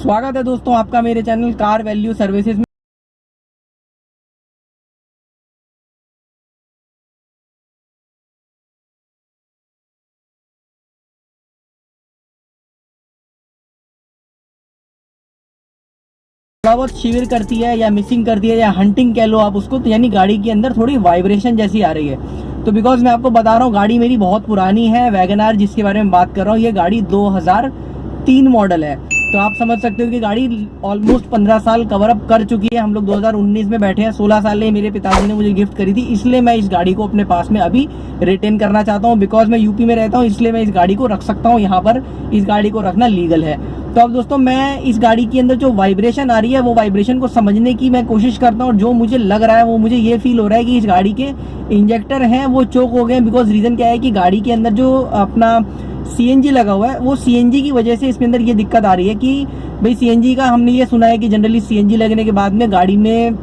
स्वागत है दोस्तों आपका मेरे चैनल कार वैल्यू सर्विसेज में। थोड़ा बहुत शिविर करती है या मिसिंग करती है या हंटिंग कह लो आप उसको, तो यानी गाड़ी के अंदर थोड़ी वाइब्रेशन जैसी आ रही है। तो बिकॉज मैं आपको बता रहा हूँ गाड़ी मेरी बहुत पुरानी है, वैगनआर जिसके बारे में बात कर रहा हूँ, ये गाड़ी 2003 मॉडल है। तो आप समझ सकते हो कि गाड़ी ऑलमोस्ट 15 साल कवर अप कर चुकी है। हम लोग 2019 में बैठे हैं, 16 साल में मेरे पिताजी ने मुझे गिफ्ट करी थी, इसलिए मैं इस गाड़ी को अपने पास में अभी रिटेन करना चाहता हूँ। बिकॉज मैं यूपी में रहता हूँ, इसलिए मैं इस गाड़ी को रख सकता हूँ, यहाँ पर इस गाड़ी को रखना लीगल है। तो अब दोस्तों मैं इस गाड़ी के अंदर जो वाइब्रेशन आ रही है वो वाइब्रेशन को समझने की मैं कोशिश करता हूँ। जो मुझे लग रहा है वो मुझे ये फील हो रहा है कि इस गाड़ी के इंजेक्टर हैं वो चोक हो गए। बिकॉज रीज़न क्या है कि गाड़ी के अंदर जो अपना सीएनजी लगा हुआ है, वो सीएनजी की वजह से इसके अंदर ये दिक्कत आ रही है कि भाई सीएनजी का हमने ये सुना है कि जनरली सीएनजी लगने के बाद में गाड़ी में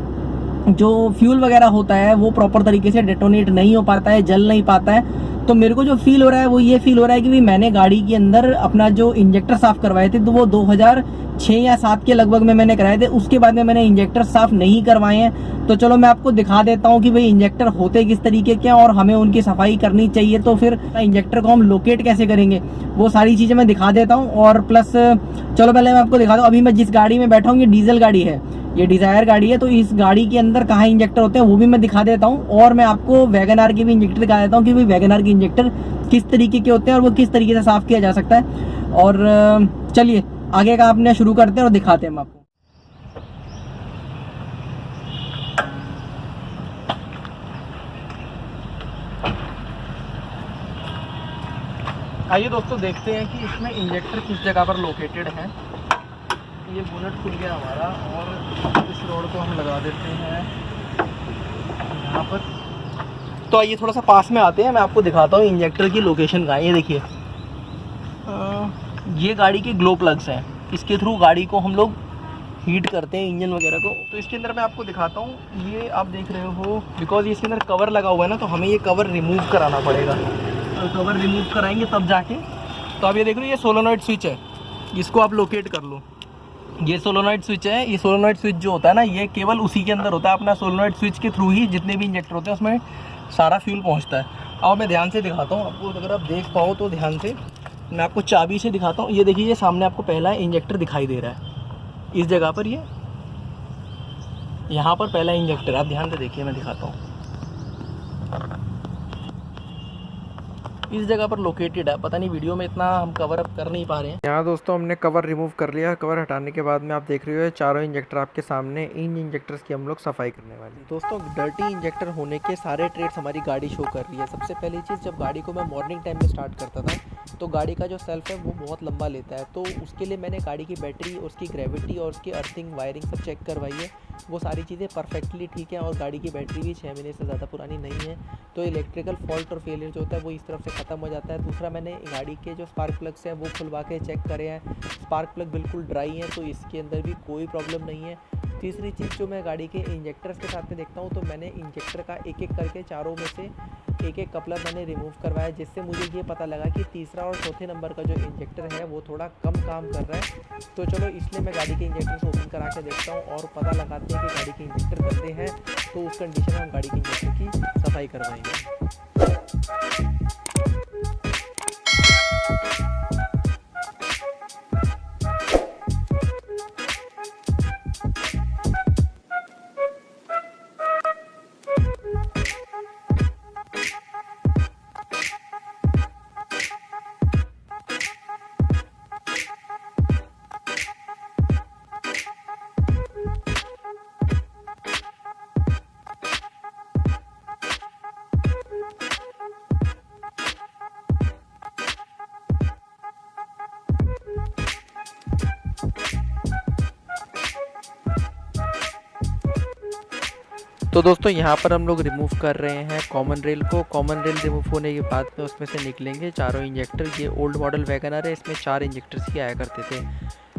जो फ्यूल वगैरह होता है वो प्रॉपर तरीके से डेटोनेट नहीं हो पाता है, जल नहीं पाता है। तो मेरे को जो फील हो रहा है वो ये फील हो रहा है कि भाई मैंने गाड़ी के अंदर अपना जो इंजेक्टर साफ करवाए थे तो वो 2006 या 7 के लगभग में मैंने कराए थे। उसके बाद में मैंने इंजेक्टर साफ नहीं करवाए हैं। तो चलो मैं आपको दिखा देता हूँ कि भाई इंजेक्टर होते किस तरीके के और हमें उनकी सफाई करनी चाहिए। तो फिर इंजेक्टर को हम लोकेट कैसे करेंगे वो सारी चीज़ें मैं दिखा देता हूँ। और प्लस चलो पहले मैं आपको दिखा दूँ, अभी मैं जिस गाड़ी में बैठा हूँ ये डीजल गाड़ी है, ये डिजायर गाड़ी है। तो इस गाड़ी के अंदर कहाँ इंजेक्टर होते हैं वो भी मैं दिखा देता हूँ। और मैं आपको वैगनआर के भी इंजेक्टर दिखा देता हूँ कि भाई वैगनआर के इंजेक्टर किस तरीके के होते हैं और वो किस तरीके से साफ किया जा सकता है। और चलिए आगे का आपने शुरू करते हैं और दिखाते हैं हम आपको। आइए दोस्तों देखते हैं कि इसमें इंजेक्टर किस जगह पर लोकेटेड है। ये बोनट खुल गया हमारा और इस रोड को हम लगा देते हैं यहाँ पर। तो आइए थोड़ा सा पास में आते हैं, मैं आपको दिखाता हूँ इंजेक्टर की लोकेशन कहाँ है। ये देखिए ये गाड़ी के ग्लो प्लग्स हैं, इसके थ्रू गाड़ी को हम लोग हीट करते हैं इंजन वगैरह को। तो इसके अंदर मैं आपको दिखाता हूँ, ये आप देख रहे हो बिकॉज इसके अंदर कवर लगा हुआ है ना, तो हमें ये कवर रिमूव कराना पड़ेगा। तो कवर रिमूव कराएंगे तब जाके। तो आप ये देख रहे हो ये सोलोनॉइड स्विच है, इसको आप लोकेट कर लो। ये सोलोनॉइड स्विच है। ये सोलोनॉइड स्विच जो होता है ना, ये केवल उसी के अंदर होता है। अपना सोलोनॉइड स्विच के थ्रू ही जितने भी इंजेक्टर होते हैं उसमें सारा फ्यूल पहुंचता है। अब मैं ध्यान से दिखाता हूँ आपको, अगर आप देख पाओ तो ध्यान से मैं आपको चाबी से दिखाता हूँ। ये देखिए ये सामने आपको पहला इंजेक्टर दिखाई दे रहा है इस जगह पर, ये यहाँ पर पहला इंजेक्टर, आप ध्यान से देखिए, मैं दिखाता हूँ इस जगह पर लोकेटेड है। पता नहीं वीडियो में इतना हम कवर अप कर नहीं पा रहे हैं। यहाँ दोस्तों हमने कवर रिमूव कर लिया। कवर हटाने के बाद में आप देख रहे हो चारों इंजेक्टर आपके सामने। इन इंजेक्टर्स की हम लोग सफाई करने वाले। दोस्तों डर्टी इंजेक्टर होने के सारे ट्रेड्स हमारी गाड़ी शो कर रही है। सबसे पहली चीज़, जब गाड़ी को मैं मॉर्निंग टाइम में स्टार्ट करता था तो गाड़ी का जो सेल्फ है वो बहुत लंबा लेता है। तो उसके लिए मैंने गाड़ी की बैटरी, उसकी ग्रेविटी और उसकी अर्थिंग वायरिंग सब चेक करवाई है। वो सारी चीज़ें परफेक्टली ठीक है और गाड़ी की बैटरी भी 6 महीने से ज़्यादा पुरानी नहीं है। तो इलेक्ट्रिकल फॉल्ट और फेलियर जो होता है वो इस तरफ से ख़त्म हो जाता है। दूसरा, मैंने गाड़ी के जो स्पार्क प्लग्स हैं वो खुलवा के चेक करे हैं, स्पार्क प्लग बिल्कुल ड्राई हैं, तो इसके अंदर भी कोई प्रॉब्लम नहीं है। तीसरी चीज़ जो मैं गाड़ी के इंजेक्टर्स के साथ में देखता हूँ, तो मैंने इंजेक्टर का एक एक करके चारों में से एक एक कपलर मैंने रिमूव करवाया, जिससे मुझे ये पता लगा कि तीसरा और चौथे नंबर का जो इंजेक्टर है वो थोड़ा कम काम कर रहा है। तो चलो इसलिए मैं गाड़ी के इंजेक्टर्स ओपन करा के देखता हूँ और पता लगाते हैं कि गाड़ी के इंजेक्टर गंदे हैं। तो उस कंडीशन में हम गाड़ी के इंजेक्टर की सफाई करवाएंगे। तो दोस्तों यहाँ पर हम लोग रिमूव कर रहे हैं कॉमन रेल को। कॉमन रेल रिमूव होने के बाद में उसमें से निकलेंगे चारों इंजेक्टर। ये ओल्ड मॉडल वैगनआर है, इसमें 4 इंजेक्टर्स ही आया करते थे।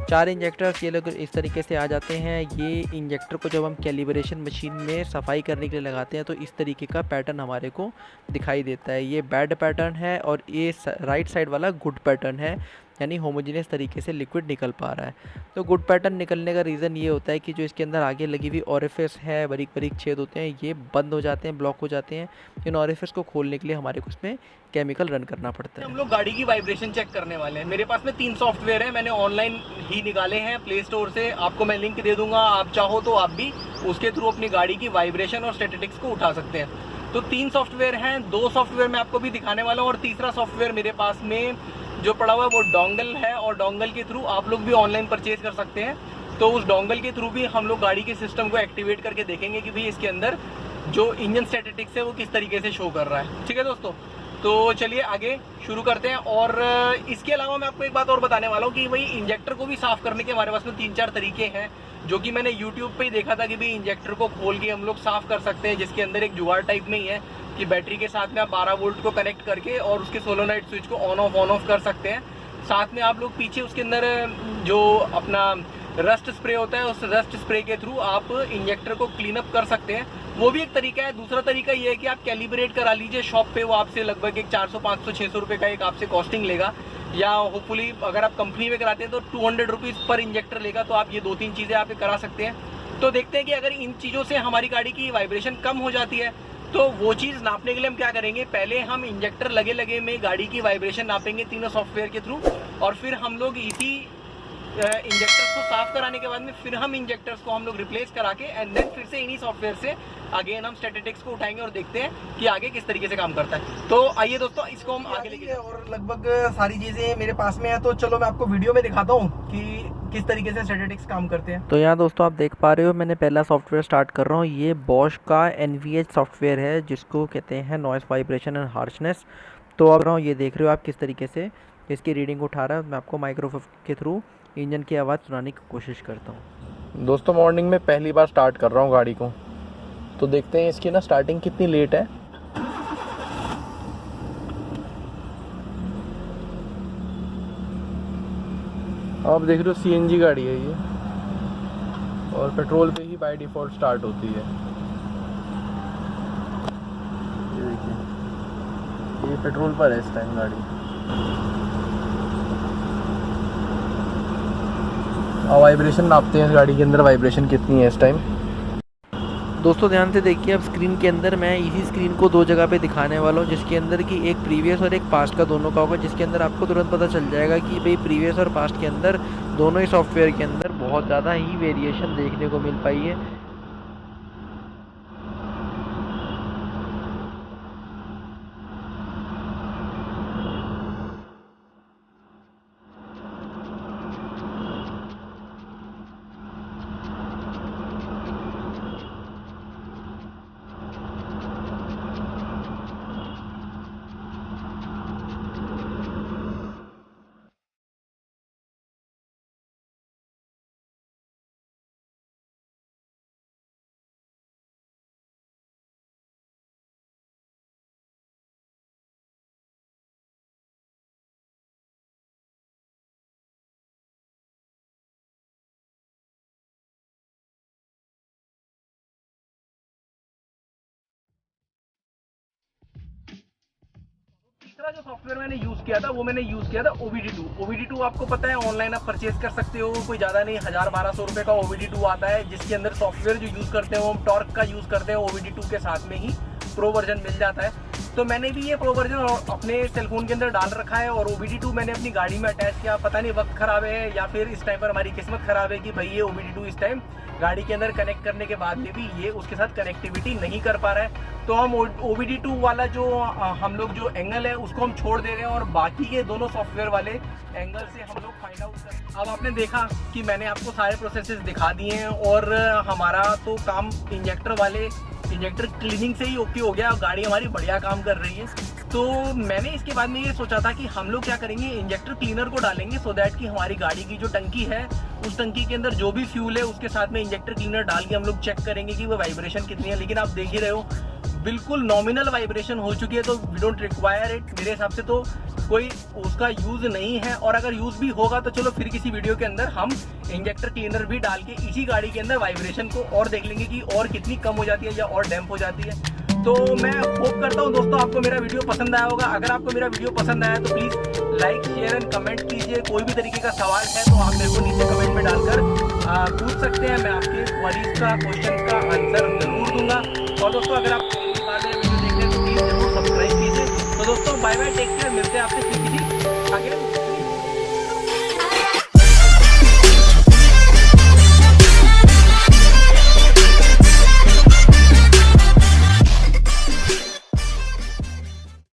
4 इंजेक्टर्स ये लोग इस तरीके से आ जाते हैं। ये इंजेक्टर को जब हम कैलिब्रेशन मशीन में सफाई करने के लिए लगाते हैं तो इस तरीके का पैटर्न हमारे को दिखाई देता है। ये बैड पैटर्न है और ये राइट साइड वाला गुड पैटर्न है। यानी होमोजेनियस तरीके से लिक्विड निकल पा रहा है। तो गुड पैटर्न निकलने का रीज़न ये होता है कि जो इसके अंदर आगे लगी हुई ओरिफिस है, बारीक बारीक छेद होते हैं, ये बंद हो जाते हैं, ब्लॉक हो जाते हैं। इन ओरिफिस को खोलने के लिए हमारे को उसमें केमिकल रन करना पड़ता है। हम लोग गाड़ी की वाइब्रेशन चेक करने वाले हैं। मेरे पास में 3 सॉफ्टवेयर है, मैंने ऑनलाइन ही निकाले हैं प्ले स्टोर से। आपको मैं लिंक दे दूंगा, आप चाहो तो आप भी उसके थ्रू अपनी गाड़ी की वाइब्रेशन और स्टैटिस्टिक्स को उठा सकते हैं। तो 3 सॉफ्टवेयर हैं, 2 सॉफ्टवेयर मैं आपको भी दिखाने वाला हूँ और तीसरा सॉफ्टवेयर मेरे पास में जो पड़ा हुआ है वो डोंगल है, और डोंगल के थ्रू आप लोग भी ऑनलाइन परचेज कर सकते हैं। तो उस डोंगल के थ्रू भी हम लोग गाड़ी के सिस्टम को एक्टिवेट करके देखेंगे कि भाई इसके अंदर जो इंजन स्टैटिस्टिक्स है वो किस तरीके से शो कर रहा है। ठीक है दोस्तों, तो चलिए आगे शुरू करते हैं। और इसके अलावा मैं आपको एक बात और बताने वाला हूँ कि भाई इंजेक्टर को भी साफ़ करने के हमारे पास में 3-4 तरीके हैं, जो कि मैंने YouTube पे ही देखा था कि भाई इंजेक्टर को खोल के हम लोग साफ़ कर सकते हैं, जिसके अंदर एक जुगाड़ टाइप में ही है कि बैटरी के साथ में आप 12 वोल्ट को कनेक्ट करके और उसके सोलोनाइट स्विच को ऑन ऑफ कर सकते हैं। साथ में आप लोग पीछे उसके अंदर जो अपना रस्ट स्प्रे होता है, उस रस्ट स्प्रे के थ्रू आप इंजेक्टर को क्लीन अप कर सकते हैं, वो भी एक तरीका है। दूसरा तरीका ये है कि आप कैलिब्रेट करा लीजिए शॉप पे, वो आपसे लगभग एक 400, 500, 600 रुपये का एक आपसे कॉस्टिंग लेगा, या होपफुली अगर आप कंपनी में कराते हैं तो 200 रुपीज़ पर इंजेक्टर लेगा। तो आप ये 2-3 चीज़ें आप करा सकते हैं। तो देखते हैं कि अगर इन चीज़ों से हमारी गाड़ी की वाइब्रेशन कम हो जाती है तो वो चीज़ नापने के लिए हम क्या करेंगे, पहले हम इंजेक्टर लगे में गाड़ी की वाइब्रेशन नापेंगे तीनों सॉफ्टवेयर के थ्रू, और फिर हम लोग इसी इंजेक्टर्स को साफ कराने के बाद में फिर हम इंजेक्टर्स को हम लोग रिप्लेस करा के एंड देन फिर से इन्हीं सॉफ्टवेयर से अगेन हम स्टैटिस्टिक्स को उठाएंगे और देखते हैं कि आगे किस तरीके से काम करता है। तो आइए दोस्तों, इसको हम आगे लेके, और लगभग सारी चीज़ें मेरे पास में है, तो चलो मैं आपको वीडियो में दिखाता हूँ कि किस तरीके से स्टैटिस्टिक्स काम करते हैं। तो यहाँ दोस्तों आप देख पा रहे हो, मैंने पहला सॉफ्टवेयर स्टार्ट कर रहा हूँ। ये बॉश का NVH सॉफ्टवेयर है, जिसको कहते हैं नॉइस वाइब्रेशन एंड हार्शनेस। तो अब ये देख रहे हो आप किस तरीके से इसकी रीडिंग उठा रहा है। मैं आपको माइक्रोफोन के थ्रू इंजन की आवाज़ सुनाने की कोशिश करता हूँ। दोस्तों मॉर्निंग में पहली बार स्टार्ट कर रहा हूँ गाड़ी को, तो देखते हैं इसकी ना स्टार्टिंग कितनी लेट है। आप देख रहे हो CNG गाड़ी है ये, और पेट्रोल पे ही बाय डिफ़ॉल्ट स्टार्ट होती है। ये देखिए, ये पेट्रोल पर है इस टाइम गाड़ी। और वाइब्रेशन नापते हैं इस गाड़ी के अंदर, वाइब्रेशन कितनी है इस टाइम। दोस्तों ध्यान से देखिए, अब स्क्रीन के अंदर मैं इसी स्क्रीन को 2 जगह पे दिखाने वाला हूँ, जिसके अंदर कि एक प्रीवियस और एक पास्ट का दोनों का होगा, जिसके अंदर आपको तुरंत पता चल जाएगा कि भाई प्रीवियस और पास्ट के अंदर दोनों ही सॉफ्टवेयर के अंदर बहुत ज़्यादा ही वेरिएशन देखने को मिल पाई है। तीसरा जो सॉफ्टवेयर मैंने यूज़ किया था वो मैंने यूज़ किया था OBD2। OBD2 आपको पता है ऑनलाइन आप परचेज कर सकते हो, कोई ज़्यादा नहीं, 1000-1200 रुपये का OBD2 आता है, जिसके अंदर सॉफ्टवेयर जो यूज़ करते हैं वो हम टॉर्क का यूज़ करते हैं। OBD2 के साथ में ही प्रो वर्जन मिल जाता है। तो मैंने भी ये प्रो वर्जन अपने सेलफोन के अंदर डाल रखा है, और OBD2 मैंने अपनी गाड़ी में अटैच किया। पता नहीं वक्त ख़राब है या फिर इस टाइम पर हमारी किस्मत ख़राब है कि भाई ये OBD2 इस टाइम गाड़ी के अंदर कनेक्ट करने के बाद में भी ये उसके साथ कनेक्टिविटी नहीं कर पा रहा है। तो हम OBD2 वाला जो हम लोग जो एंगल है उसको हम छोड़ दे रहे हैं, और बाकी के दोनों सॉफ्टवेयर वाले एंगल से हम लोग फाइंड आउट कर। अब आपने देखा कि मैंने आपको सारे प्रोसेसेस दिखा दिए हैं, और हमारा तो काम इंजेक्टर क्लीनिंग से ही ओके हो गया। गाड़ी हमारी बढ़िया काम कर रही है। तो मैंने इसके बाद में ये सोचा था कि हम लोग क्या करेंगे, इंजेक्टर क्लीनर को डालेंगे, सो दैट कि हमारी गाड़ी की जो टंकी है उस टंकी के अंदर जो भी फ्यूल है उसके साथ में इंजेक्टर क्लीनर डाल के हम लोग चेक करेंगे कि वो वाइब्रेशन कितनी है। लेकिन आप देख ही रहे हो बिल्कुल नॉमिनल वाइब्रेशन हो चुकी है, तो वी डोंट रिक्वायर इट। मेरे हिसाब से तो कोई उसका यूज़ नहीं है, और अगर यूज़ भी होगा तो चलो फिर किसी वीडियो के अंदर हम इंजेक्टर क्लीनर भी डाल के इसी गाड़ी के अंदर वाइब्रेशन को और देख लेंगे कि और कितनी कम हो जाती है या और डैम्प हो जाती है। तो मैं होप करता हूँ दोस्तों आपको मेरा वीडियो पसंद आया होगा। अगर आपको मेरा वीडियो पसंद आया तो please like share and comment कीजिए। कोई भी तरीके का सवाल है तो आप मेरे को नीचे कमेंट में डालकर पूछ सकते हैं, मैं आपके क्वेरीज का क्वेश्चन का आंसर जरूर दूंगा। और दोस्तों अगर आप वीडियो देखते हैं तो प्लीज़ जरूर सब्सक्राइब कीजिए। तो दोस्तों बाय बाय, टेक केयर, मिलते हैं आपसे किसी